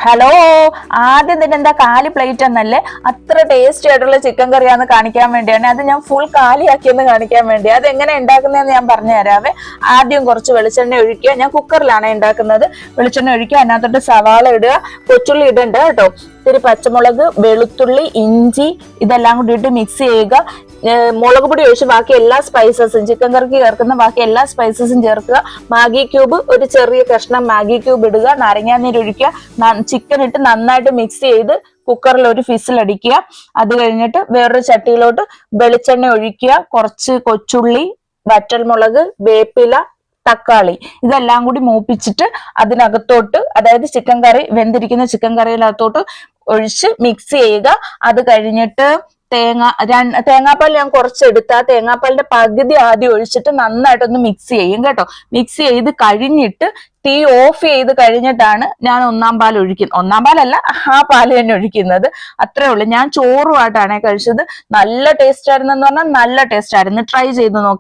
Hello, ആദ്യം തന്നെ എന്താ കാലി പ്ലേറ്റ് എന്നല്ലേ? അത്ര ടേസ്റ്റി ആയിട്ടുള്ള ചിക്കൻ കറിയാന്ന് കാണിക്കാൻ വേണ്ടിയാണ്. അത് ഞാൻ ഫുൾ കാലിയാക്കിയെന്ന് കാണിക്കാൻ വേണ്ടി. അത് എങ്ങനെ ഉണ്ടാക്കുന്നതെന്ന് ഞാൻ പറഞ്ഞു തരാവേ. ആദ്യം കുറച്ച് വെളിച്ചെണ്ണ ഒഴിക്കുക. ഞാൻ കുക്കറിലാണ് ഉണ്ടാക്കുന്നത്. വെളിച്ചെണ്ണ ഒഴിക്കുക, അതിനകത്തോട്ട് സവാള ഇടുക, കൊച്ചുള്ളി ഇടണ്ട കേട്ടോ, ഇത്തിരി പച്ചമുളക്, വെളുത്തുള്ളി, ഇഞ്ചി ഇതെല്ലാം കൂടി ഇട്ട് മിക്സ് ചെയ്യുക. മുളക് പൊടി ഒഴിച്ച് ബാക്കി എല്ലാ സ്പൈസസും, ചിക്കൻ കറിക്ക് ചേർക്കുന്ന ബാക്കി എല്ലാ സ്പൈസസും ചേർക്കുക. മാഗി ക്യൂബ്, ഒരു ചെറിയ കഷ്ണം മാഗി ക്യൂബ് ഇടുക. നാരങ്ങാനീര് ഒഴിക്കുക. ചിക്കൻ ഇട്ട് നന്നായിട്ട് മിക്സ് ചെയ്ത് കുക്കറിൽ ഒരു ഫിസിൽ അടിക്കുക. അത് കഴിഞ്ഞിട്ട് വേറൊരു ചട്ടിയിലോട്ട് വെളിച്ചെണ്ണ ഒഴിക്കുക. കുറച്ച് കൊച്ചുള്ളി, വറ്റൽമുളക്, വേപ്പില, തക്കാളി ഇതെല്ലാം കൂടി മൂപ്പിച്ചിട്ട് അതിനകത്തോട്ട്, അതായത് ചിക്കൻ കറി വെന്തിരിക്കുന്ന ചിക്കൻ കറിയിനകത്തോട്ട് ഒഴിച്ച് മിക്സ് ചെയ്യുക. അത് കഴിഞ്ഞിട്ട് തേങ്ങാപ്പാൽ ഞാൻ കുറച്ചെടുത്ത് ആ തേങ്ങാപ്പാലിന്റെ പകുതി ആദ്യം ഒഴിച്ചിട്ട് നന്നായിട്ടൊന്ന് മിക്സ് ചെയ്യും കേട്ടോ. മിക്സ് ചെയ്ത് കഴിഞ്ഞിട്ട് തീ ഓഫ് ചെയ്ത് കഴിഞ്ഞിട്ടാണ് ഞാൻ ഒന്നാം പാൽ ഒഴിക്കുന്നത്. ഒന്നാം പാലല്ല, ആ പാല് തന്നെ ഒഴിക്കുന്നത്. അത്രേ ഉള്ളൂ. ഞാൻ ചോറുമായിട്ടാണ് കഴിച്ചത്. നല്ല ടേസ്റ്റ് ആയിരുന്നെന്ന് പറഞ്ഞാൽ നല്ല ടേസ്റ്റ് ആയിരുന്നു. ട്രൈ ചെയ്ത് നോക്കി.